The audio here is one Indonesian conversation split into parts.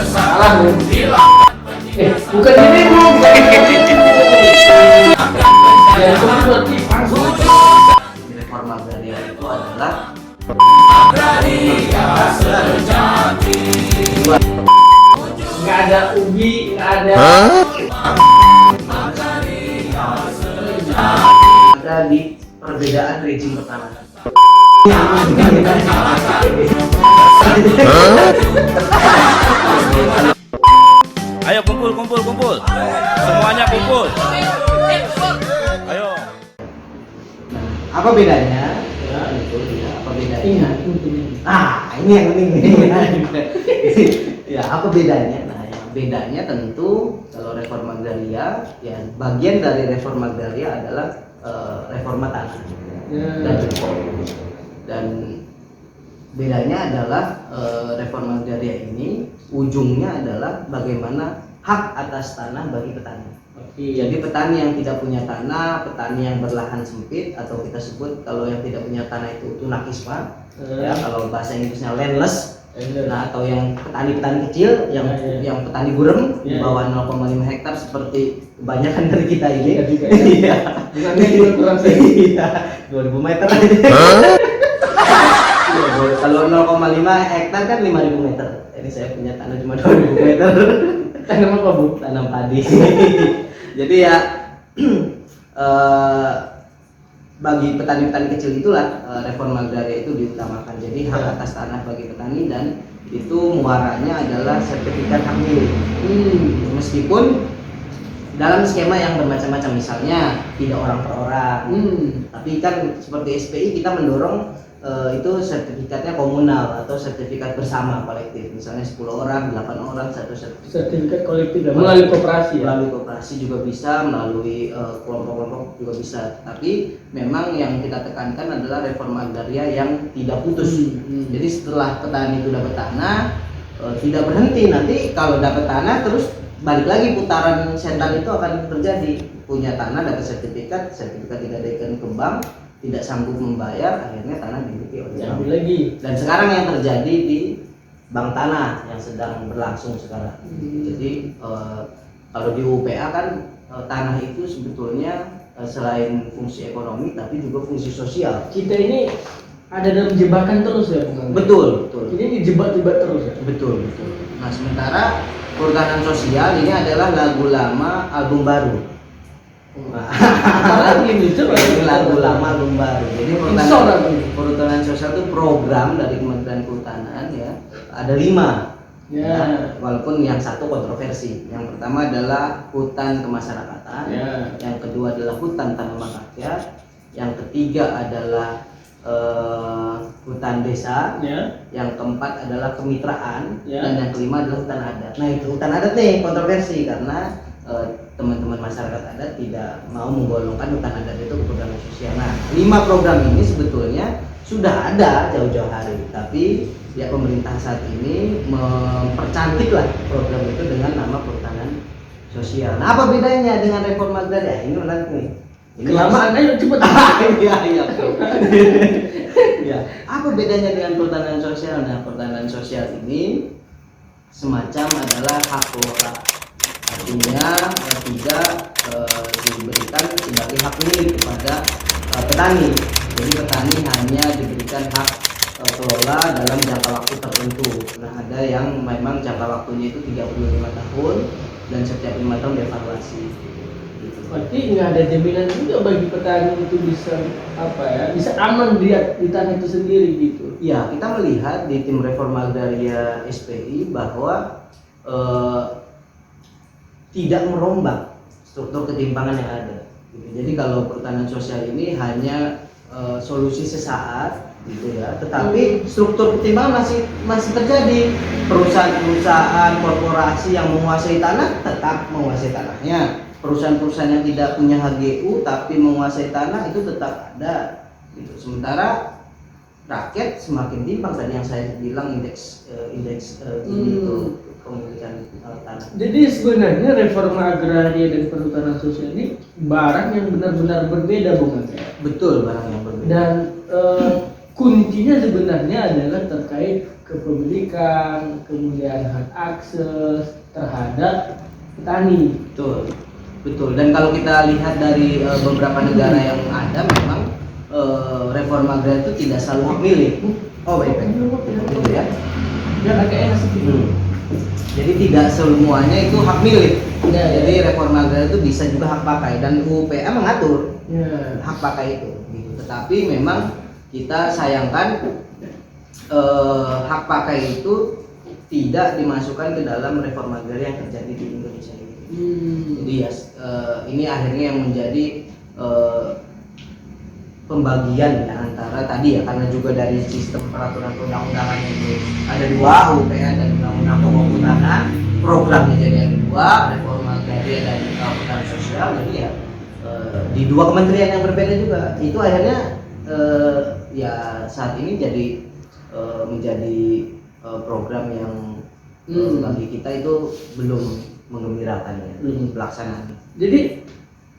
Salah dong. Bukan ini dong. Ya itu berarti langsung. Reforma agraria itu adalah Nggak ada ubi, nggak ada. ada di perbedaan rezim pertanahan. Ayo kumpul. Semuanya kumpul. Ayo. Apa bedanya? Ya, betul ya. Apa bedanya? Ini yang penting ya, apa bedanya? Nah, yang bedanya tentu kalau reforma agraria, ya bagian dari reforma agraria adalah reforma tanah dan jempol. Dan bedanya adalah reforma agraria ini ujungnya adalah bagaimana hak atas tanah bagi petani. Jadi petani yang tidak punya tanah, petani yang berlahan sempit, atau kita sebut kalau yang tidak punya tanah itu tunakisma, ya kalau bahasa Inggrisnya landless. Nah, atau yang petani-petani kecil, yang petani gurem di bawah 0,5 hektar seperti kebanyakan dari kita ini. Iya. Bukannya juga kurang Iya. 2000 meter. Kalau 0,5 hektar kan 5000 meter. Jadi saya punya tanah cuma 2000 meter. Tanam apa, Bu? Tanam padi. Jadi ya bagi petani-petani kecil itulah reforma agraria itu diutamakan. Jadi hak atas tanah bagi petani, dan itu muaranya adalah sertifikat hak milik. Meskipun dalam skema yang bermacam-macam, misalnya tidak orang per orang, tapi kan seperti SPI kita mendorong itu sertifikatnya komunal atau sertifikat bersama kolektif, misalnya 10 orang, 8 orang, satu sertifikat kolektif melalui koperasi. Melalui koperasi juga bisa, melalui kelompok-kelompok juga bisa. Tapi memang yang kita tekankan adalah reforma agraria yang tidak putus. Jadi setelah petani itu dapat tanah, tidak berhenti. Nanti kalau dapat tanah terus balik lagi, putaran setan itu akan terjadi. Punya tanah, dapat sertifikat tidak dinaikkan ke bank, tidak sanggup membayar, akhirnya tanah dimiliki oleh bank lagi. Dan sekarang yang terjadi di bank tanah yang sedang berlangsung sekarang. Jadi kalau di UPA kan tanah itu sebetulnya selain fungsi ekonomi tapi juga fungsi sosial. Kita ini ada dalam jebakan terus ya, Bung? Betul. Ini dijebak-jebak terus ya. Betul. Nah, sementara perhutanan sosial ini adalah lagu lama album baru. Apalagi ini lagu lama album baru. Jadi perhutanan sosial itu program dari Kementerian Kehutanan, ya. Ada 5. Ya, walaupun yang satu kontroversi. Yang pertama adalah hutan kemasyarakatan. Yang kedua adalah hutan tanaman rakyat. Yang ketiga adalah hutan desa. Yang keempat adalah kemitraan. Dan yang kelima adalah hutan adat. Nah, itu hutan adat nih kontroversi karena teman-teman masyarakat adat tidak mau menggolongkan hutan adat itu ke perhutanan sosial. Nah, 5 program ini sebetulnya sudah ada jauh-jauh hari, tapi ya pemerintah saat ini mempercantiklah program itu dengan nama perhutanan sosial. Nah, apa bedanya dengan reforma agraria? Ini menarik nih. Ini kelamaan ayo cepet. Iya. Ya, apa bedanya dengan perhutanan sosial? Nah, perhutanan sosial ini semacam adalah hak kelola. Artinya tidak diberikan sebagai hak milik kepada petani. Jadi petani hanya diberikan hak kelola dalam jangka waktu tertentu. Nah, ada yang memang jangka waktunya itu 35 tahun dan setiap 5 tahun dievaluasi. Gitu. Berarti nggak ada jaminan juga bagi petani itu bisa bisa aman lihat di tanah itu sendiri gitu. Ya, kita melihat di tim reforma agraria SPI bahwa tidak merombak struktur ketimpangan yang ada. Gitu. Jadi kalau perhutanan sosial ini hanya solusi sesaat, gitu ya. Tetapi struktur ketimpangan masih terjadi. Perusahaan-perusahaan korporasi yang menguasai tanah tetap menguasai tanahnya. Perusahaan-perusahaan yang tidak punya HGU tapi menguasai tanah itu tetap ada. Gitu. sementara rakyat semakin timpang tadi yang saya bilang indeks ini itu pemilikan tanah. Jadi sebenarnya reforma agraria dan perhutanan sosial ini barang yang benar-benar berbeda, Bung Andrea. Betul, barang yang berbeda. Dan kuncinya sebenarnya adalah terkait kepemilikan, kemudian hak akses terhadap petani. Betul, betul. Dan kalau kita lihat dari beberapa negara yang ada, memang reforma agraria itu tidak selalu hak milik. Oh baik, gitu ya. Dan agak enak sedikit. Jadi tidak semuanya itu hak milik. Ya, Jadi reforma agraria itu bisa juga hak pakai, dan UPA mengatur ya. hak pakai itu. Gitu. Tetapi memang kita sayangkan hak pakai itu tidak dimasukkan ke dalam reforma agraria yang terjadi di Indonesia ini. Jadi ya ini akhirnya yang menjadi pembagian ya antara tadi ya, karena juga dari sistem peraturan perundang-undangan itu ada dua, UPA dan undang-undang pokok kehutanan, programnya jadi ada dua, reforma agraria dan perhutanan sosial. Jadi ya di dua kementerian yang berbeda juga, itu akhirnya ya saat ini jadi menjadi program yang bagi kita itu belum menggembirakan ya, pelaksanaan. Jadi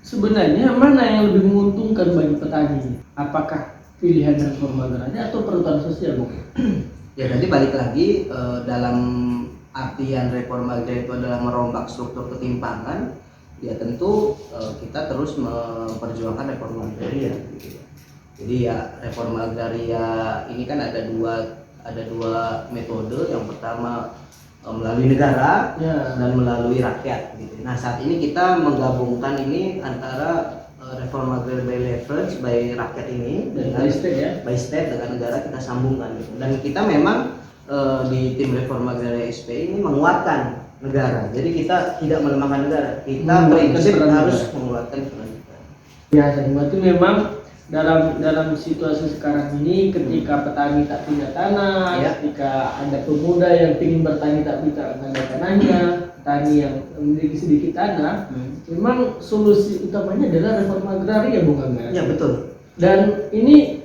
sebenarnya mana yang lebih menguntungkan bagi petani? Apakah pilihan reforma agraria atau perhutanan sosial mungkin? Ya tadi balik lagi dalam artian reforma agraria itu adalah merombak struktur ketimpangan. Ya tentu kita terus memperjuangkan reforma agraria. Gitu. Jadi ya reforma agraria ini kan ada dua metode. Yang pertama melalui negara dan melalui rakyat gitu. Nah saat ini kita menggabungkan ini antara reforma agraria by leverage by rakyat ini dengan by state dengan negara, kita sambungkan gitu. Dan kita memang di tim reforma agraria SPI ini menguatkan negara. Jadi kita tidak melemahkan negara, kita prinsip harus menguatkan peran negara. Ya, berarti memang dalam situasi sekarang ini ketika petani tak punya tanah, ketika ada pemuda yang ingin bertani tak bisa ada tanahnya, petani yang memiliki sedikit tanah, memang solusi utamanya adalah reforma agraria, Bung Angga. Ya betul. Dan ini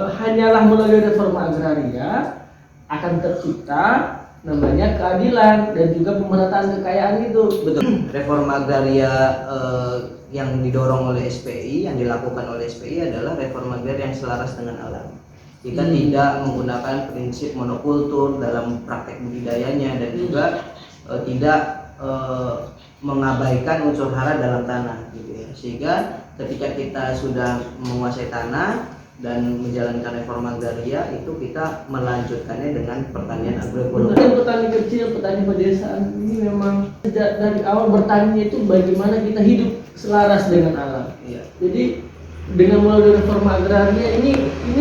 hanyalah melalui reforma agraria akan tercipta namanya keadilan dan juga pemerataan kekayaan itu. Betul. Reforma agraria yang didorong oleh SPI, yang dilakukan oleh SPI adalah reforma agraria yang selaras dengan alam. Kita tidak menggunakan prinsip monokultur dalam praktek budidayanya, dan juga tidak mengabaikan unsur hara dalam tanah gitu ya. Sehingga ketika kita sudah menguasai tanah dan menjalankan reforma agraria, itu kita melanjutkannya dengan pertanian agroekologi. Petani kecil, petani pedesaan ini memang sejak dari awal bertani itu bagaimana kita hidup selaras dengan alam. Iya. Jadi dengan melalui reforma agraria ini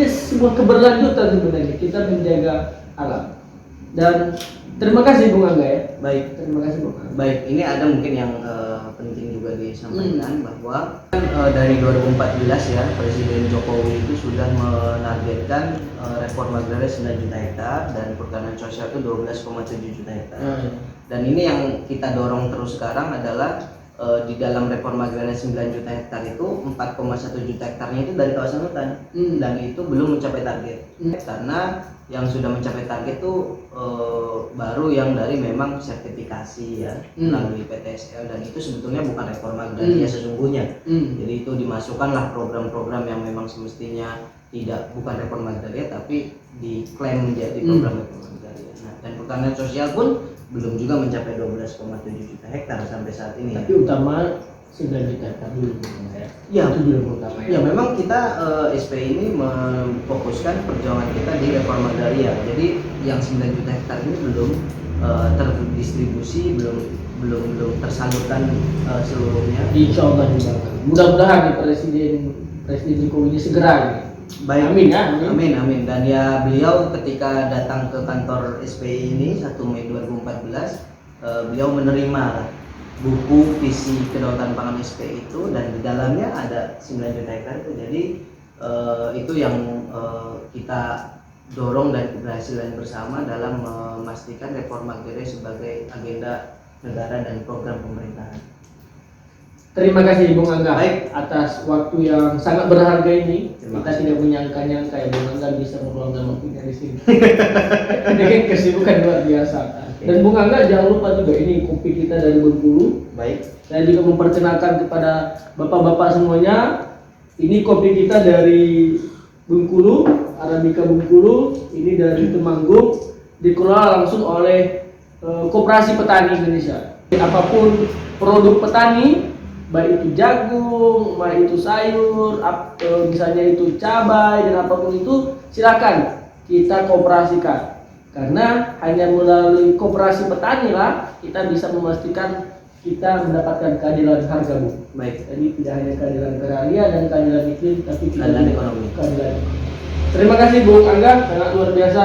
sebuah keberlanjutan sebenarnya, kita menjaga alam. Dan terima kasih Bung Angga ya. Baik. Terima kasih Bung Angga. Baik, ini ada mungkin yang penting juga disampaikan bahwa dari 2014 ya, Presiden Jokowi itu sudah menargetkan reforma agraria 9 juta hektar dan perhutanan sosial itu 12,7 juta hektar. Dan ini yang kita dorong terus sekarang adalah di dalam reforma agraria 9 juta hektar itu 4,1 juta hektarnya itu dari kawasan hutan, dan itu belum mencapai target. Karena yang sudah mencapai target itu baru yang dari memang sertifikasi ya melalui PTSL, dan itu sebetulnya bukan reforma agraria sesungguhnya. Jadi itu dimasukkanlah program-program yang memang semestinya bukan reforma agraria tapi diklaim menjadi program reforma agraria. Nah, dan perhutanan sosial pun belum juga mencapai 12,7 juta hektar sampai saat ini. Tapi utama 9 juta hektar dulu ya. Itu belum utama ya. Memang kita SPI ini memfokuskan perjuangan kita di reforma agraria. Jadi yang 9 juta hektar ini belum terdistribusi, belum tersalurkan seluruhnya. Insya Allah juga. Mudah-mudahan nih Presiden Jokowi ini segera nih. Baik. Amin ya. Amin. Dan ya beliau ketika datang ke kantor SPI ini 1 Mei 2014, beliau menerima buku visi kedaulatan pangan SPI itu, dan di dalamnya ada 9 juta hektar itu. Jadi itu yang kita dorong dan keberhasilan bersama dalam memastikan reforma agraria sebagai agenda negara dan program pemerintahan. Terima kasih Bung Angga. Baik. Atas waktu yang sangat berharga ini. Terima Kita kasih. tidak menyangka-nyangka ya Bung Angga bisa meluangkan waktunya di sini. Dengan kesibukan luar biasa. Dan Bung Angga jangan lupa juga ini kopi kita dari Bengkulu. Baik. Saya juga memperkenalkan kepada bapak-bapak semuanya. Ini kopi kita dari Bengkulu, Arabica Bengkulu. Ini dari Temanggung. dikelola langsung oleh Koperasi Petani Indonesia. Apapun produk petani, baik itu jagung, baik itu sayur, misalnya itu cabai dan apapun itu, silakan kita kooperasikan. Karena hanya melalui koperasi petani lah kita bisa memastikan kita mendapatkan keadilan harga, Bu. Baik. Jadi tidak hanya keadilan agraria dan keadilan iklim, tapi Keadilan ekonomi. Keadilan. Terima kasih Bung Angga, sangat luar biasa.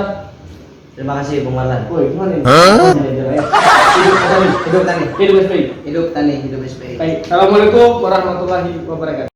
Terima kasih Bung Marlan. Woi, gimana ini? Hidup tani. Hidup SPI. Hidup tani, hidup SPI. Baik, assalamualaikum warahmatullahi wabarakatuh.